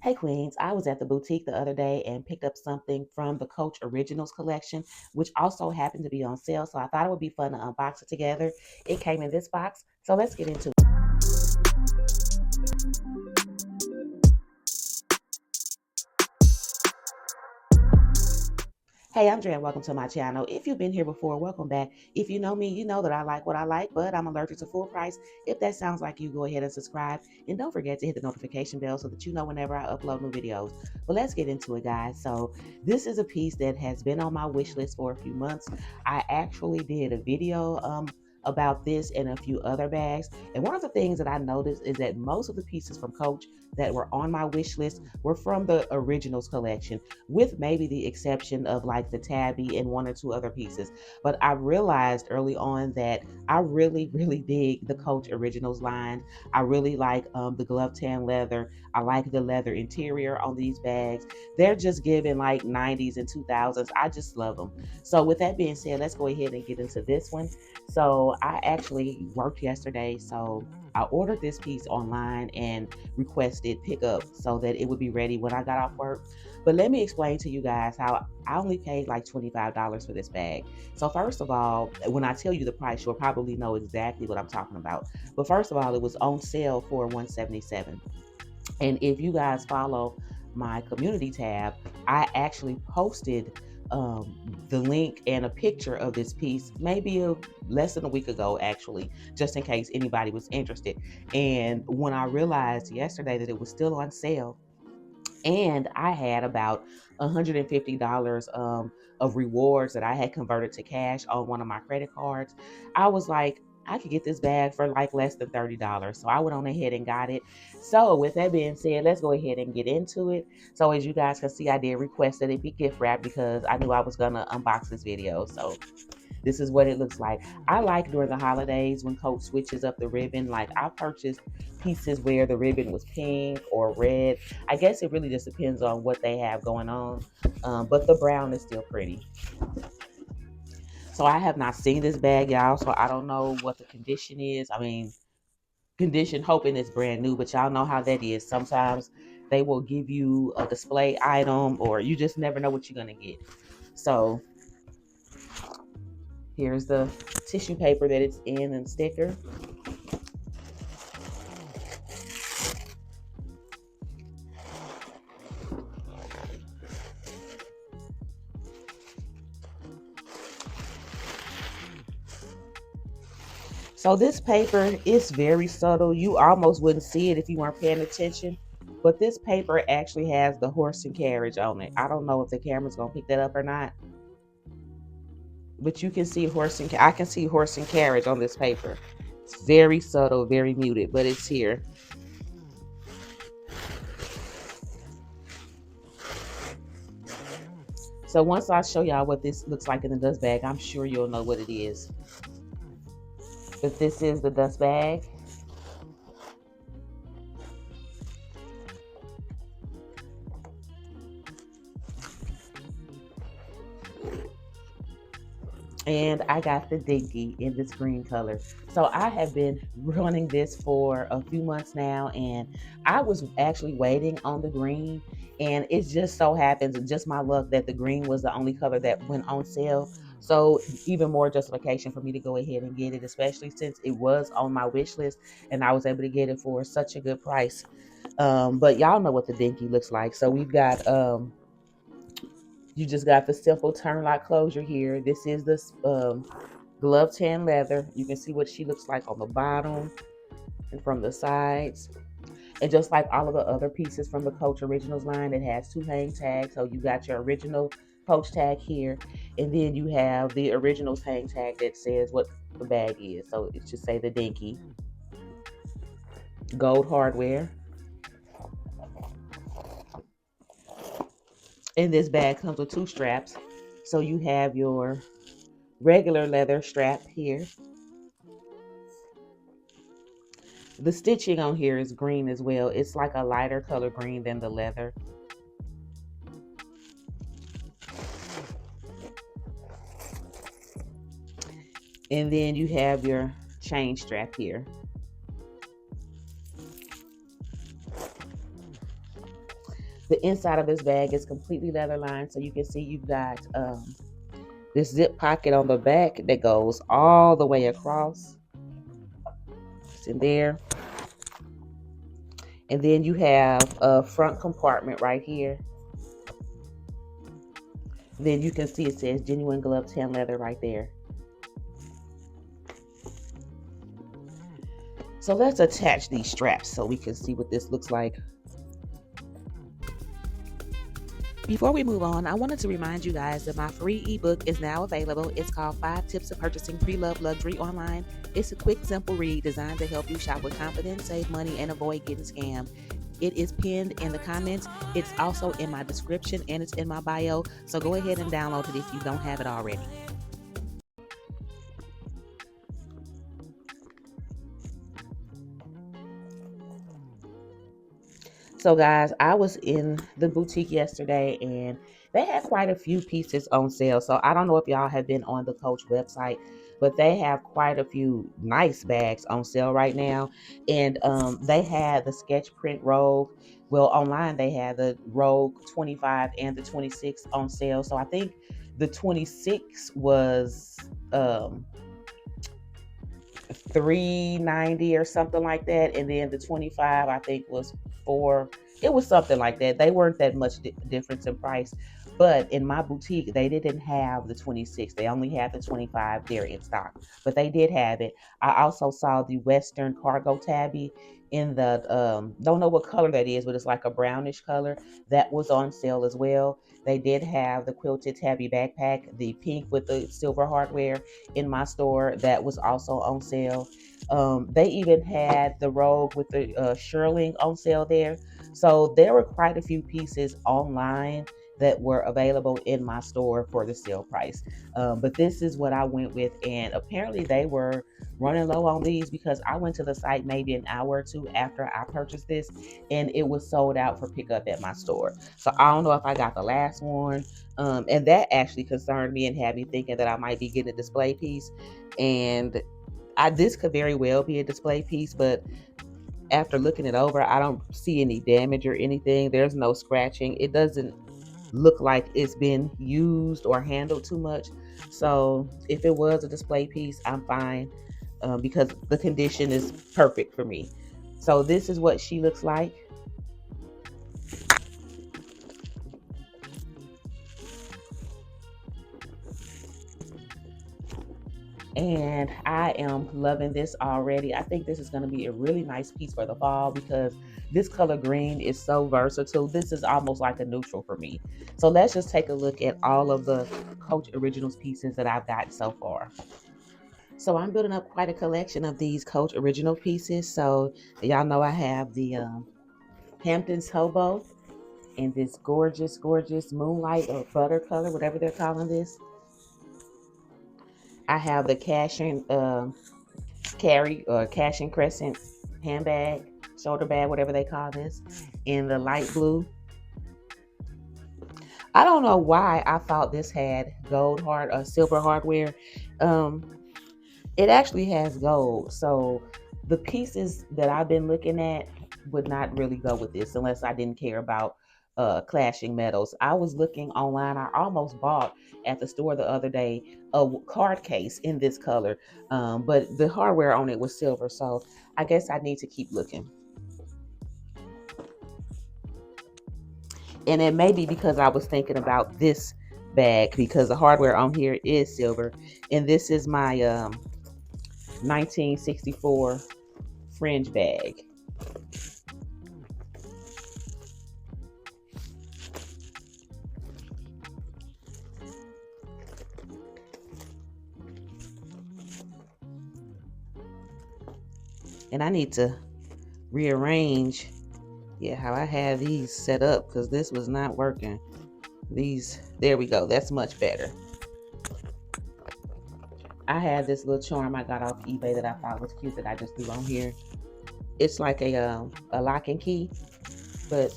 Hey Queens, I was at the boutique the other day and picked up something from the Coach Originals collection, which also happened to be on sale. So I thought it would be fun to unbox it together. It came in this box, so let's get into it. Hey, I'm Dre and welcome to my channel. If you've been here before, welcome back. If you know me, you know that I like what I like, but I'm allergic to full price. If that sounds like you, go ahead and subscribe. And don't forget to hit the notification bell so that you know whenever I upload new videos. But let's get into it, guys. So this is a piece that has been on my wish list for a few months. I actually did a video about this and a few other bags. And one of the things that I noticed is that most of the pieces from Coach that were on my wish list were from the Originals collection, with maybe the exception of like the tabby and one or two other pieces. But I realized early on that I really, really dig the Coach Originals line. I really like the glove tan leather. I like the leather interior on these bags. They're just giving like 90s and 2000s. I just love them. So with that being said, let's go ahead and get into this one. So I actually worked yesterday. So I ordered this piece online and requested pickup so that it would be ready when I got off work. But let me explain to you guys how I only paid like $25 for this bag. So first of all, when I tell you the price, you'll probably know exactly what I'm talking about. But first of all, it was on sale for $177. And if you guys follow my community tab, I actually posted the link and a picture of this piece maybe less than a week ago, actually, just in case anybody was interested. And when I realized yesterday that it was still on sale, and I had about $150 of rewards that I had converted to cash on one of my credit cards, I was like, I could get this bag for like less than $30. So I went on ahead and got it. So with that being said, let's go ahead and get into it. So as you guys can see, I did request that it be gift wrapped because I knew I was gonna unbox this video. So this is what it looks like. I like during the holidays when Coach switches up the ribbon. Like I purchased pieces where the ribbon was pink or red. I guess it really just depends on what they have going on. But the brown is still pretty. So I have not seen this bag, y'all. So I don't know what the condition is. I mean, condition hoping it's brand new, but y'all know how that is. Sometimes they will give you a display item or you just never know what you're going to get. So here's the tissue paper that it's in and sticker. So this paper is very subtle. You almost wouldn't see it if you weren't paying attention. But this paper actually has the horse and carriage on it. I don't know if the camera's gonna pick that up or not. But you can see I can see horse and carriage on this paper. It's very subtle, very muted, but it's here. So once I show y'all what this looks like in the dust bag, I'm sure you'll know what it is. But this is the dust bag. And I got the Dinky in this green color. So I have been running this for a few months now, and I was actually waiting on the green, and it just so happens, just my luck, that the green was the only color that went on sale. So even more justification for me to go ahead and get it, especially since it was on my wish list and I was able to get it for such a good price. But y'all know what the Dinky looks like. So we've got you just got the simple turn lock closure here. This is this glove tan leather. You can see what she looks like on the bottom and from the sides. And just like all of the other pieces from the Coach Originals line, it has two hang tags. So you got your original Coach tag here, and then you have the Originals hang tag that says what the bag is. So it should say the Dinky. Gold hardware. And this bag comes with two straps. So you have your regular leather strap here. The stitching on here is green as well. It's like a lighter color green than the leather. And then you have your chain strap here. The inside of this bag is completely leather lined, so you can see you've got this zip pocket on the back that goes all the way across. It's in there. And then you have a front compartment right here. Then you can see it says genuine glove tan leather right there. So let's attach these straps so we can see what this looks like. Before we move on, I wanted to remind you guys that my free ebook is now available. It's called 5 Tips of Purchasing Pre-Loved Luxury Online. It's a quick, simple read designed to help you shop with confidence, save money, and avoid getting scammed. It is pinned in the comments. It's also in my description and it's in my bio. So go ahead and download it if you don't have it already. So guys, I was in the boutique yesterday and they had quite a few pieces on sale. So I don't know if y'all have been on the Coach website, but they have quite a few nice bags on sale right now. And they had the sketch print Rogue. Well, online they had the Rogue 25 and the 26 on sale. So I think the 26 was $390 or something like that, and then the 25 I think was it was something like that. They weren't that much difference in price, but in my boutique they didn't have the 26. They only had the 25 there in stock, but they did have it. I also saw the Western cargo tabby in the don't know what color that is, but it's like a brownish color. That was on sale as well. They did have the quilted tabby backpack, the pink with the silver hardware, in my store. That was also on sale. They even had the Rogue with the shirling on sale there. So there were quite a few pieces online that were available in my store for the sale price. But this is what I went with, and apparently they were running low on these because I went to the site maybe an hour or two after I purchased this, and it was sold out for pickup at my store. So I don't know if I got the last one, and that actually concerned me and had me thinking that I might be getting a display piece. And this could very well be a display piece, but after looking it over, I don't see any damage or anything. There's no scratching. It doesn't look like it's been used or handled too much. So if it was a display piece, I'm fine, because the condition is perfect for me. So this is what she looks like. And I am loving this already. I think this is going to be a really nice piece for the fall because this color green is so versatile. This is almost like a neutral for me. So let's just take a look at all of the Coach Originals pieces that I've got so far. So I'm building up quite a collection of these Coach Original pieces. So y'all know I have the Hamptons Hobo in this gorgeous, gorgeous moonlight or butter color, whatever they're calling this. I have the Cash and Crescent handbag, shoulder bag, whatever they call this, in the light blue. I don't know why I thought this had gold or silver hardware. It actually has gold. So the pieces that I've been looking at would not really go with this unless I didn't care about clashing metals. I was looking online. I almost bought at the store the other day a card case in this color, but the hardware on it was silver. So I guess I need to keep looking. And it may be because I was thinking about this bag because the hardware on here is silver, and this is my 1964 fringe bag. And I need to rearrange, how I have these set up because this was not working. There we go. That's much better. I had this little charm I got off eBay that I thought was cute that I just threw on here. It's like a lock and key, but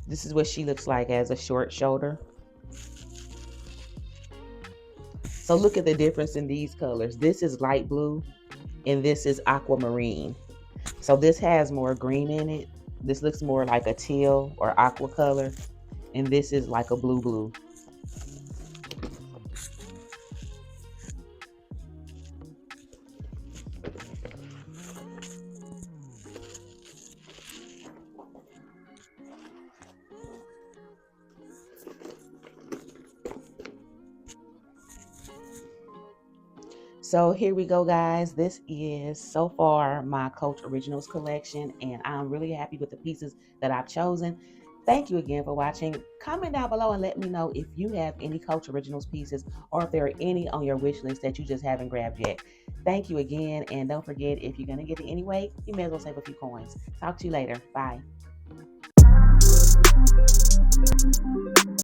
this is what she looks like as a short shoulder. So look at the difference in these colors. This is light blue and this is aquamarine. So this has more green in it. This looks more like a teal or aqua color, and this is like a blue. So here we go, guys. This is so far my Coach Originals collection, and I'm really happy with the pieces that I've chosen. Thank you again for watching. Comment down below and let me know if you have any Coach Originals pieces or if there are any on your wish list that you just haven't grabbed yet. Thank you again, and don't forget, if you're going to get it anyway, you may as well save a few coins. Talk to you later. Bye.